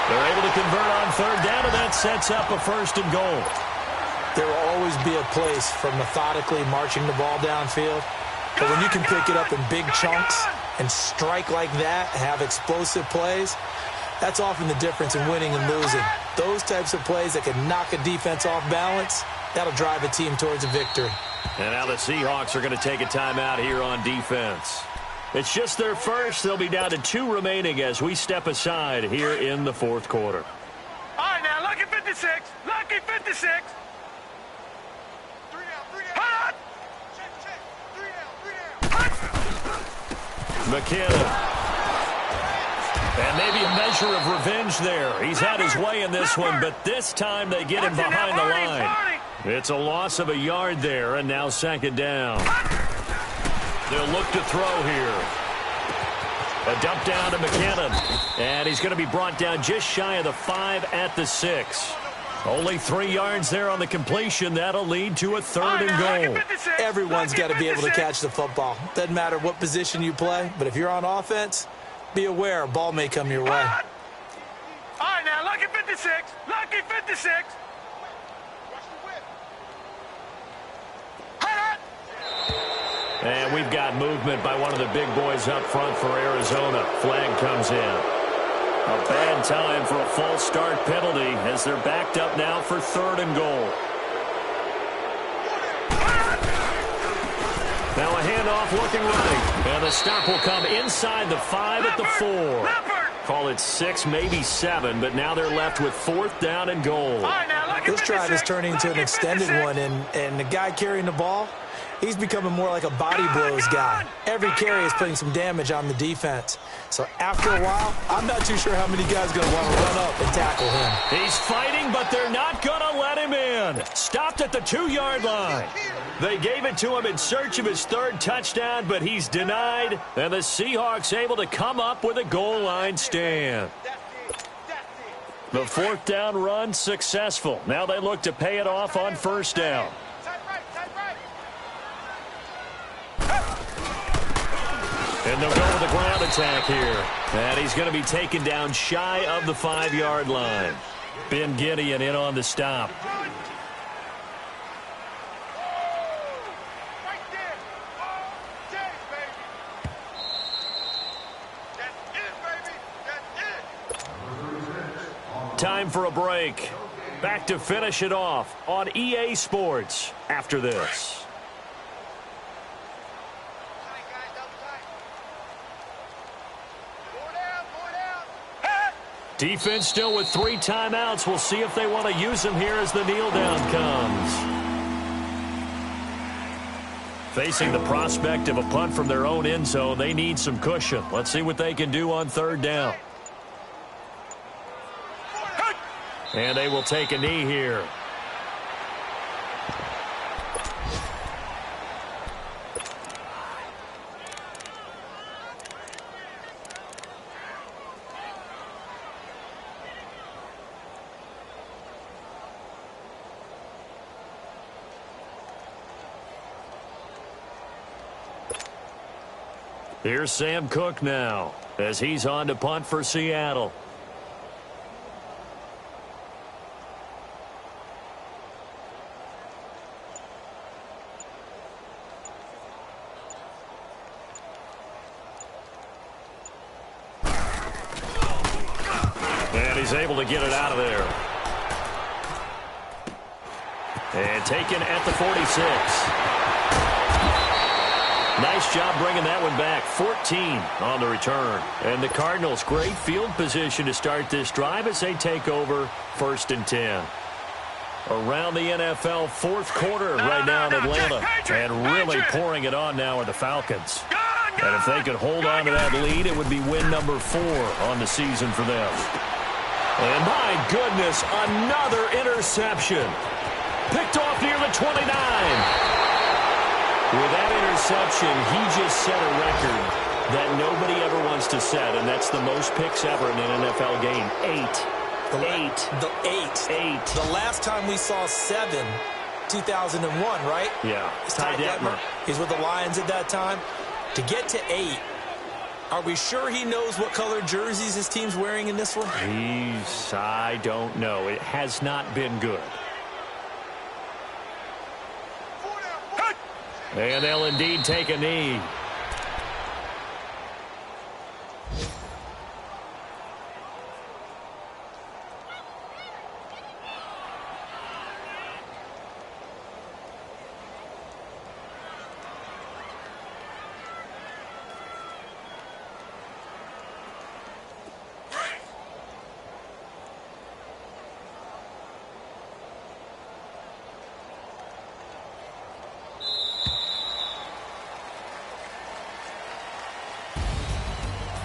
They're able to convert on 3rd down, and that sets up a 1st and goal. There will always be a place for methodically marching the ball downfield. But when you can pick it up in big chunks and strike like that, have explosive plays, that's often the difference in winning and losing. Those types of plays that can knock a defense off balance, that'll drive a team towards a victory. And now the Seahawks are going to take a timeout here on defense. It's just their first. They'll be down to 2 remaining as we step aside here in the 4th quarter. All right, now, lucky 56. Lucky 56. McKinnon. And maybe a measure of revenge there. He's had his way in this one, but this time they get him behind the line. It's a loss of a yard there, and now 2nd down. They'll look to throw here. A dump down to McKinnon. And he's going to be brought down just shy of the 5 at the 6. Only 3 yards there on the completion. That'll lead to a 3rd and goal. Everyone's got to be able to catch the football. Doesn't matter what position you play, but if you're on offense, be aware a ball may come your way. All right, now, lucky 56. Lucky 56. And we've got movement by one of the big boys up front for Arizona. Flag comes in. A bad time for a false start penalty as they're backed up now for 3rd and goal. Now a handoff looking right. And the stop will come inside the 5 at the 4. Call it 6, maybe 7, but now they're left with 4th down and goal. This drive is turning into an extended one, and the guy carrying the ball, He's becoming more like a body blows guy. Every carry is putting some damage on the defense. So after a while, I'm not too sure how many guys are going to want to run up and tackle him. He's fighting, but they're not going to let him in. Stopped at the 2-yard line. They gave it to him in search of his third touchdown, but he's denied. And the Seahawks able to come up with a goal line stand. The fourth down run successful. Now they look to pay it off on first down. And they'll go with a ground attack here. And he's going to be taken down shy of the 5-yard line. Ben Gideon in on the stop. Time for a break. Back to finish it off on EA Sports after this. Defense still with 3 timeouts. We'll see if they want to use them here as the kneel down comes. Facing the prospect of a punt from their own end zone, they need some cushion. Let's see what they can do on third down. And they will take a knee here. Here's Sam Cook now as he's on to punt for Seattle. And he's able to get it out of there. And taken at the 46. Nice job bringing that one back. 14 on the return. And the Cardinals, great field position to start this drive as they take over 1st and 10. Around the NFL, fourth quarter right now in Atlanta. And really pouring it on now are the Falcons. And if they could hold on to that lead, it would be win number 4 on the season for them. And my goodness, another interception. Picked off near the 29. With that interception, he just set a record that nobody ever wants to set, and that's the most picks ever in an NFL game. 8. The last time we saw 7, 2001, right? Yeah. Ty Detmer. He's with the Lions at that time. To get to 8, are we sure he knows what color jerseys his team's wearing in this one? I don't know. It has not been good. And they'll indeed take a knee.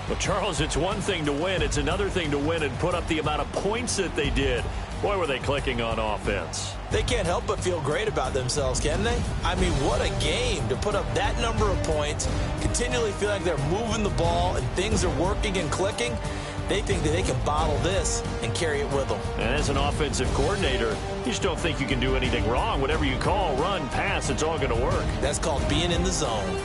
Well, Charles, it's one thing to win. It's another thing to win and put up the amount of points that they did. Boy, were they clicking on offense. They can't help but feel great about themselves, can they? I mean, what a game to put up that number of points, continually feel like they're moving the ball and things are working and clicking. They think that they can bottle this and carry it with them. And as an offensive coordinator, you just don't think you can do anything wrong. Whatever you call, run, pass, it's all going to work. That's called being in the zone.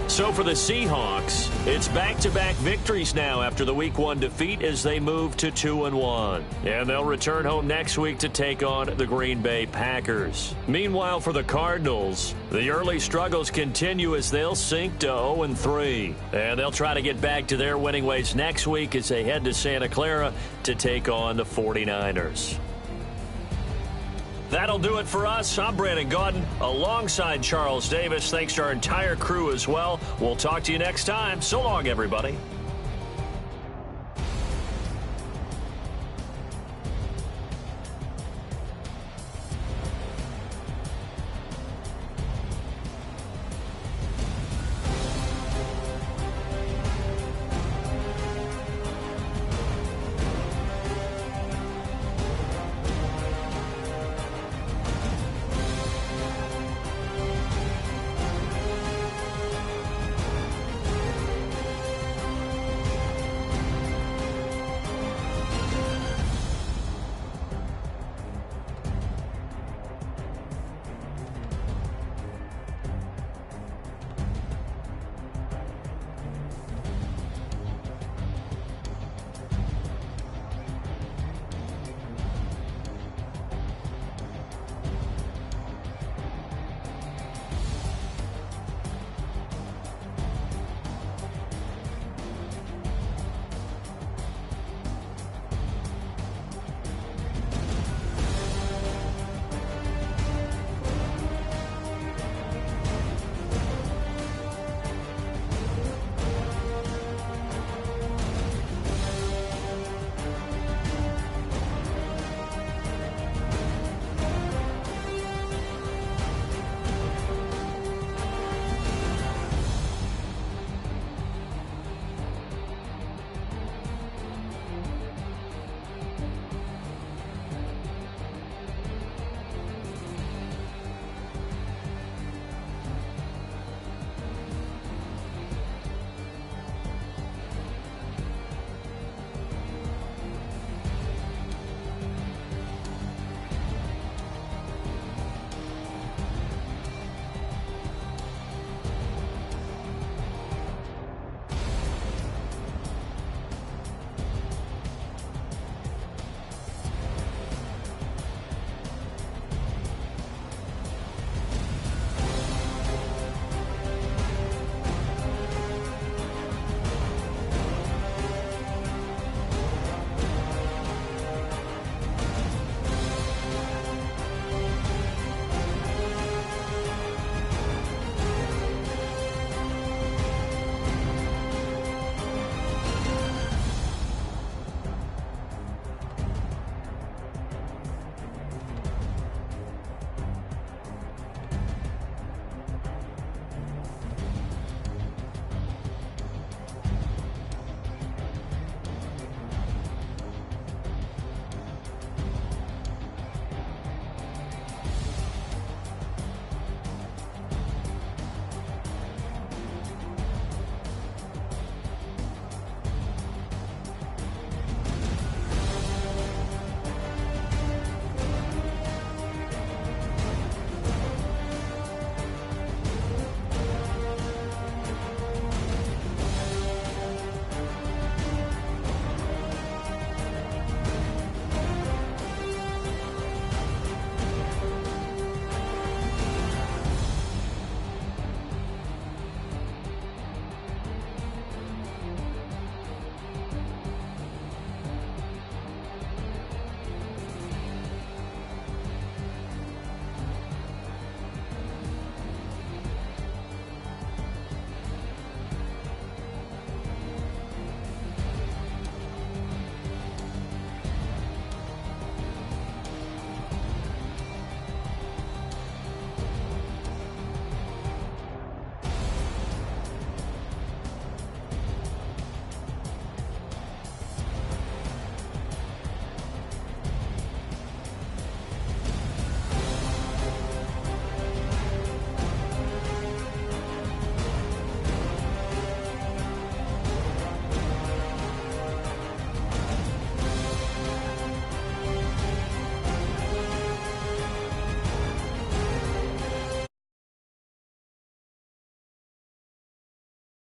So for the Seahawks, it's back-to-back victories now after the Week 1 defeat as they move to 2-1. And they'll return home next week to take on the Green Bay Packers. Meanwhile, for the Cardinals, the early struggles continue as they'll sink to 0-3. And they'll try to get back to their winning ways next week as they head to Santa Clara to take on the 49ers. That'll do it for us. I'm Brandon Gaudin alongside Charles Davis. Thanks to our entire crew as well. We'll talk to you next time. So long, everybody.